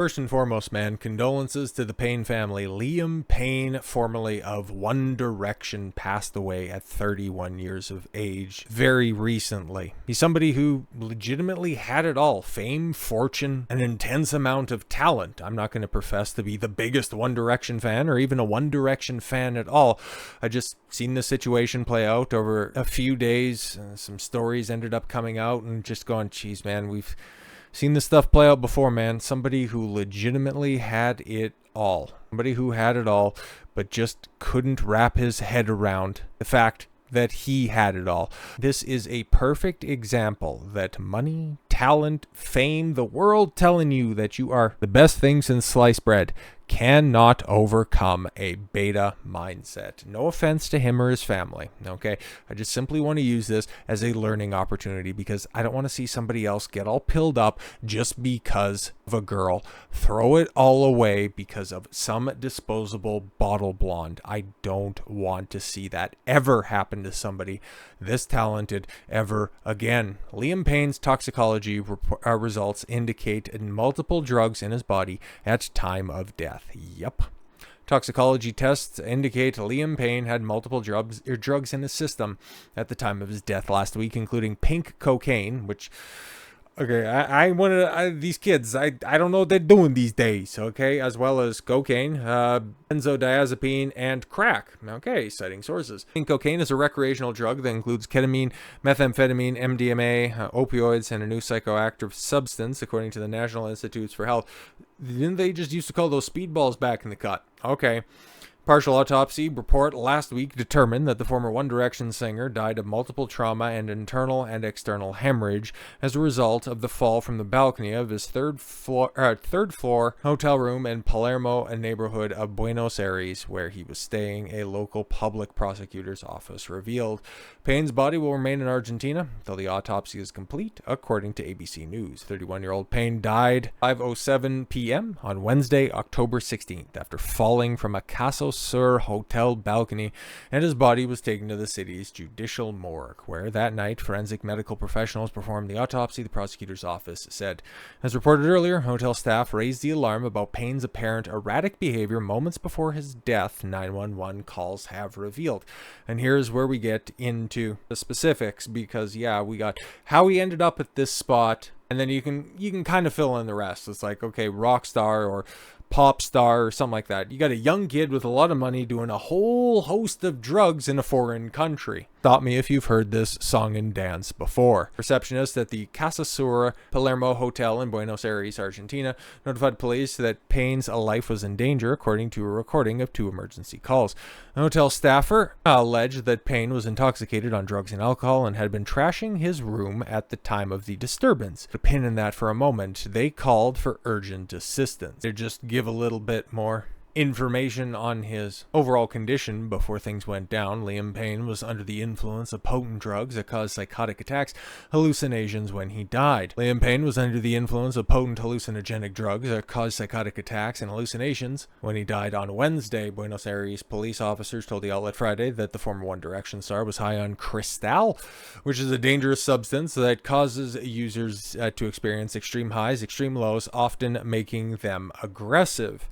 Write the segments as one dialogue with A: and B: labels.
A: First and foremost, man, condolences to the Payne family. Liam Payne, formerly of One Direction, passed away at 31 years of age very recently. He's somebody who legitimately had it all: fame, fortune, an intense amount of talent. I'm not going to profess to be the biggest One Direction fan or even a One Direction fan at all. I just seen the situation play out over a few days. Some stories ended up coming out and just going, geez, man, we've seen this stuff play out before, man. Somebody who legitimately had it all. Somebody who had it all, but just couldn't wrap his head around the fact that he had it all. This is a perfect example that money, talent, fame, the world telling you that you are the best thing since sliced bread, cannot overcome a beta mindset. No offense to him or his family, okay? I just simply want to use this as a learning opportunity because I don't want to see somebody else get all pilled up just because of a girl. Throw it all away because of some disposable bottle blonde. I don't want to see that ever happen to somebody this talented ever again. Liam Payne's toxicology results indicate multiple drugs in his body at time of death. Yep. Toxicology tests indicate Liam Payne had multiple drugs in his system at the time of his death last week, including pink cocaine, which, okay, I wanted these kids. I don't know what they're doing these days. Okay, as well as cocaine, benzodiazepine, and crack. Okay, citing sources. Pink cocaine is a recreational drug that includes ketamine, methamphetamine, MDMA, opioids, and a new psychoactive substance, according to the National Institutes for Health. Didn't they just used to call those speedballs back in the cut? Okay. Partial autopsy report last week determined that the former One Direction singer died of multiple trauma and internal and external hemorrhage as a result of the fall from the balcony of his third floor hotel room in Palermo, a neighborhood of Buenos Aires, where he was staying, a local public prosecutor's office revealed. Payne's body will remain in Argentina until the autopsy is complete, according to ABC News. 31-year-old Payne died 5:07 p.m. on Wednesday, October 16th, after falling from a Casa Sur hotel balcony, and his body was taken to the city's judicial morgue, where that night forensic medical professionals performed the autopsy, the prosecutor's office said. As reported earlier, hotel staff raised the alarm about Payne's apparent erratic behavior moments before his death, 911 calls have revealed. And here's where we get into the specifics, because yeah, we got how he ended up at this spot, and then you can kind of fill in the rest. It's like, okay, rock star or pop star or something like that. You got a young kid with a lot of money doing a whole host of drugs in a foreign country. Stop me if you've heard this song and dance before. Receptionist at the Casa Sur Palermo Hotel in Buenos Aires, Argentina, notified police that Payne's life was in danger, according to a recording of 2 emergency calls. A hotel staffer alleged that Payne was intoxicated on drugs and alcohol and had been trashing his room at the time of the disturbance. To pin in that for a moment, they called for urgent assistance. They just give a little bit more information on his overall condition before things went down. Liam Payne was under the influence of potent drugs that caused psychotic attacks, hallucinations when he died. Liam Payne was under the influence of potent hallucinogenic drugs that caused psychotic attacks and hallucinations when he died on Wednesday. Buenos Aires police officers told the outlet Friday that the former One Direction star was high on cristal, which is a dangerous substance that causes users to experience extreme highs, extreme lows, often making them aggressive.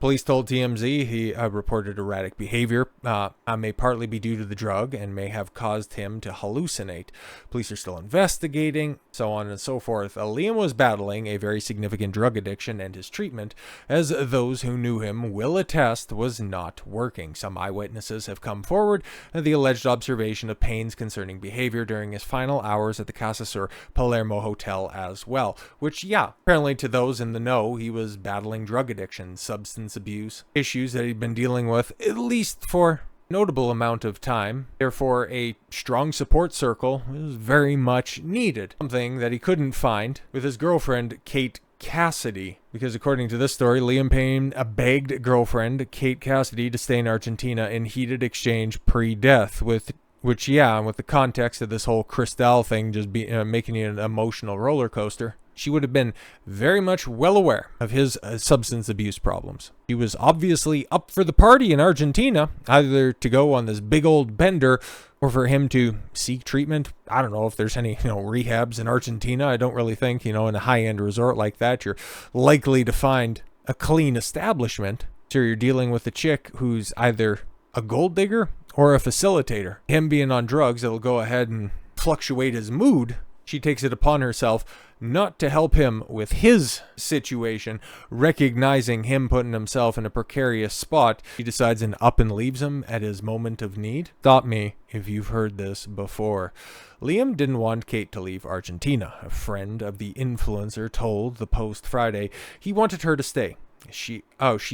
A: Police told TMZ he reported erratic behavior, may partly be due to the drug and may have caused him to hallucinate. Police are still investigating, so on and so forth. Liam was battling a very significant drug addiction, and his treatment, as those who knew him will attest, was not working. Some eyewitnesses have come forward at the alleged observation of Payne's concerning behavior during his final hours at the Casa Sur Palermo Hotel as well, which, yeah, apparently to those in the know, he was battling drug addiction, substance abuse issues that he'd been dealing with at least for a notable amount of time. Therefore, a strong support circle was very much needed, something that he couldn't find with his girlfriend Kate Cassidy, because according to this story, Liam Payne begged girlfriend Kate Cassidy to stay in Argentina in heated exchange pre-death, with the context of this whole Cristal thing just making it an emotional roller coaster. she would have been very much well aware of his substance abuse problems. He was obviously up for the party in Argentina, either to go on this big old bender or for him to seek treatment. I don't know if there's any, rehabs in Argentina. I don't really think, in a high-end resort like that, you're likely to find a clean establishment. So you're dealing with a chick who's either a gold digger or a facilitator. Him being on drugs, it'll go ahead and fluctuate his mood. She takes it upon herself not to help him with his situation, recognizing him putting himself in a precarious spot. She decides and up and leaves him at his moment of need. Stop me if you've heard this before. Liam didn't want Kate to leave Argentina. A friend of the influencer told the Post Friday he wanted her to stay. She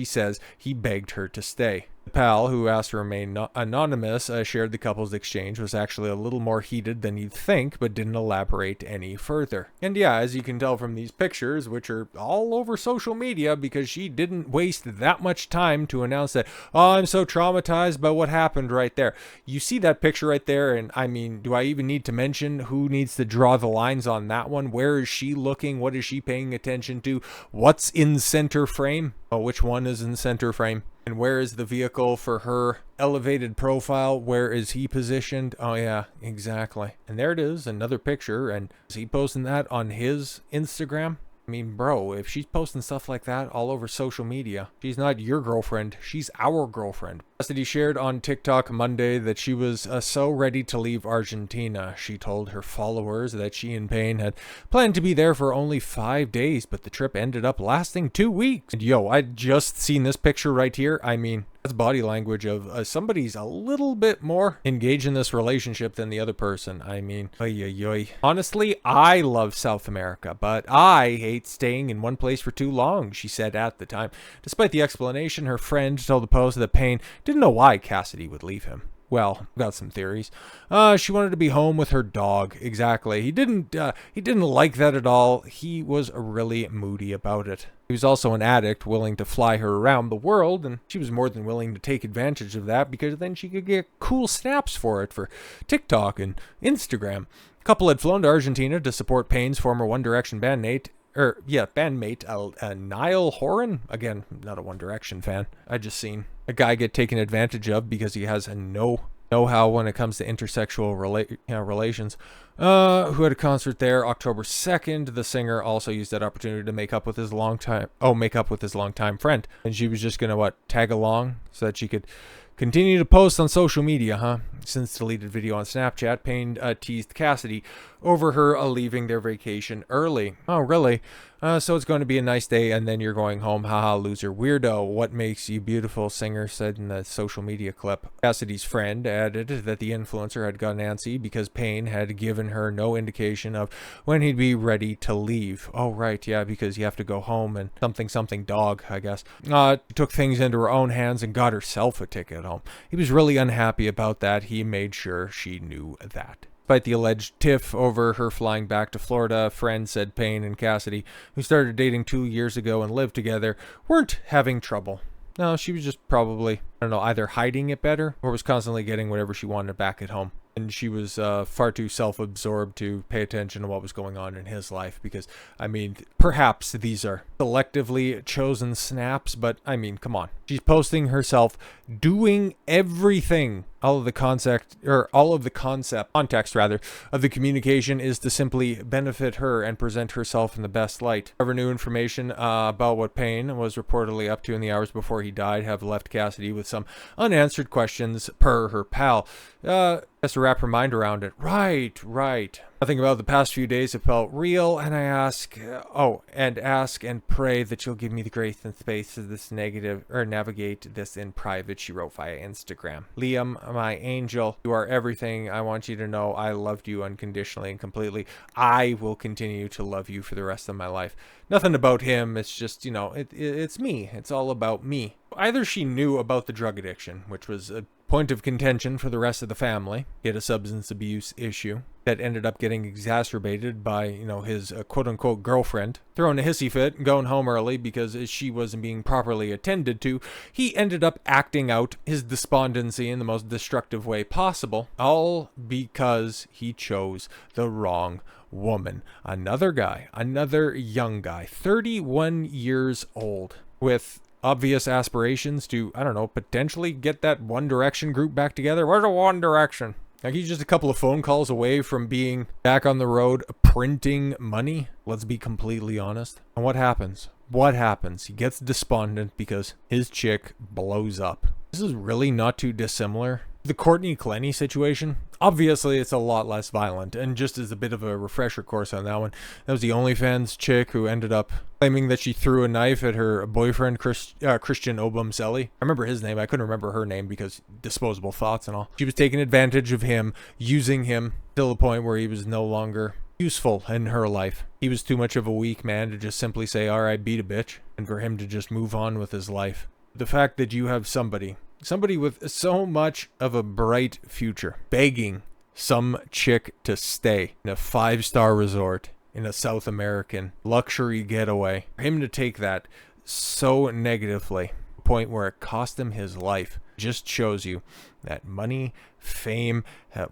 A: says he begged her to stay. The pal, who asked to remain anonymous, shared the couple's exchange was actually a little more heated than you'd think, but didn't elaborate any further. And yeah, as you can tell from these pictures, which are all over social media, because she didn't waste that much time to announce that, oh, I'm so traumatized by what happened right there. You see that picture right there, and I mean, do I even need to mention who needs to draw the lines on that one? Where is she looking? What is she paying attention to? What's in center frame? Oh, which one is in center frame? And where is the vehicle for her elevated profile? Where is he positioned? Oh yeah, exactly. And there it is, another picture. And is he posting that on his Instagram? I mean, bro, if she's posting stuff like that all over social media, she's not your girlfriend, she's our girlfriend. Cassidy shared on TikTok Monday that she was so ready to leave Argentina. She told her followers that she and Payne had planned to be there for only 5 days, but the trip ended up lasting 2 weeks. And yo, I just seen this picture right here. I mean, that's body language of somebody's a little bit more engaged in this relationship than the other person. I mean, honestly, I love South America, but I hate staying in one place for too long, she said at the time. Despite the explanation, her friend told the Post that Payne didn't know why Cassidy would leave him. Well, got some theories. She wanted to be home with her dog. Exactly. He didn't like that at all. He was really moody about it. He was also an addict, willing to fly her around the world, and she was more than willing to take advantage of that because then she could get cool snaps for it for TikTok and Instagram. The couple had flown to Argentina to support Payne's former One Direction bandmate, Niall Horan. Again, not a One Direction fan. I just seen a guy get taken advantage of because he has a know-how when it comes to intersexual relations. Who had a concert there October 2nd. The singer also used that opportunity to make up with his longtime friend. And she was just gonna tag along so that she could continue to post on social media, huh? Since deleted video on Snapchat, Payne teased Cassidy over her leaving their vacation early. Oh, really? So it's going to be a nice day and then you're going home. Haha, loser, weirdo. What makes you beautiful, singer said in the social media clip. Cassidy's friend added that the influencer had gone antsy because Payne had given her no indication of when he'd be ready to leave. Oh, right, yeah, because you have to go home and something dog, I guess. Took things into her own hands and got herself a ticket home. He was really unhappy about that. He made sure she knew that. Despite the alleged tiff over her flying back to Florida, a friend said Payne and Cassidy, who started dating 2 years ago and lived together, weren't having trouble. No, she was just probably, either hiding it better or was constantly getting whatever she wanted back at home. And she was far too self-absorbed to pay attention to what was going on in his life because, I mean, perhaps these are selectively chosen snaps, but, I mean, come on. She's posting herself doing everything. All of the context of the communication is to simply benefit her and present herself in the best light. However, new information about what Payne was reportedly up to in the hours before he died have left Cassidy with some unanswered questions per her pal. Has to wrap her mind around it. Right. Nothing about the past few days have felt real, and I ask and pray that you'll give me the grace and space to navigate this in private, she wrote via Instagram. Liam, my angel, you are everything. I want you to know I loved you unconditionally and completely. I will continue to love you for the rest of my life. Nothing about him. It's just, it's me. It's all about me. Either she knew about the drug addiction, which was a point of contention for the rest of the family. He had a substance abuse issue. that ended up getting exacerbated by, his quote-unquote girlfriend throwing a hissy fit and going home early because she wasn't being properly attended to. He ended up acting out his despondency in the most destructive way possible, all because he chose the wrong woman. Another guy, another young guy, 31 years old, with obvious aspirations to, I don't know, potentially get that One Direction group back together. Where's the One Direction? Like, he's just a couple of phone calls away from being back on the road printing money. Let's be completely honest. And what happens? What happens? He gets despondent because his chick blows up. This is really not too dissimilar. The Courtney Clenny situation, obviously it's a lot less violent, and just as a bit of a refresher course on that one, that was the OnlyFans chick who ended up claiming that she threw a knife at her boyfriend, Christian Obumseli. I remember his name, I couldn't remember her name because disposable thoughts and all. She was taking advantage of him, using him till the point where he was no longer useful in her life. He was too much of a weak man to just simply say, all right, beat a bitch, and for him to just move on with his life. The fact that you have somebody with so much of a bright future begging some chick to stay in a 5-star resort in a South American luxury getaway, for him to take that so negatively, a point where it cost him his life, just shows you that money, fame,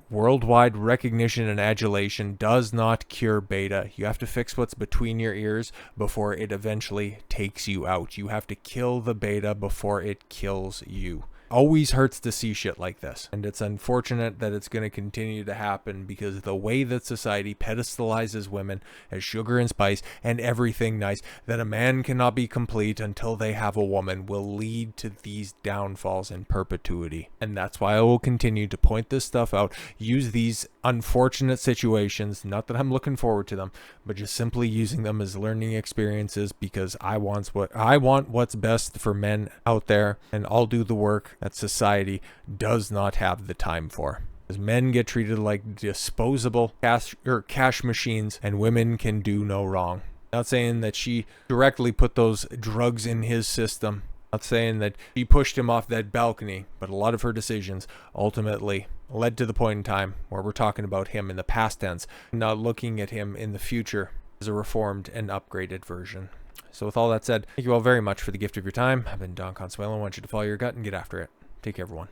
A: worldwide recognition and adulation does not cure beta. You have to fix what's between your ears before it eventually takes you out. You have to kill the beta before it kills you. Always hurts to see shit like this, and it's unfortunate that it's going to continue to happen because the way that society pedestalizes women as sugar and spice and everything nice, that a man cannot be complete until they have a woman, will lead to these downfalls in perpetuity. And that's why I will continue to point this stuff out, use these unfortunate situations, not that I'm looking forward to them, but just simply using them as learning experiences, because I want what's best for men out there, and I'll do the work that society does not have the time for. As men get treated like disposable cash machines, and women can do no wrong. Not saying that she directly put those drugs in his system. Not saying that she pushed him off that balcony, but a lot of her decisions ultimately led to the point in time where we're talking about him in the past tense, not looking at him in the future as a reformed and upgraded version. So with all that said, thank you all very much for the gift of your time. I've been Don Consuelo. I want you to follow your gut and get after it. Take care, everyone.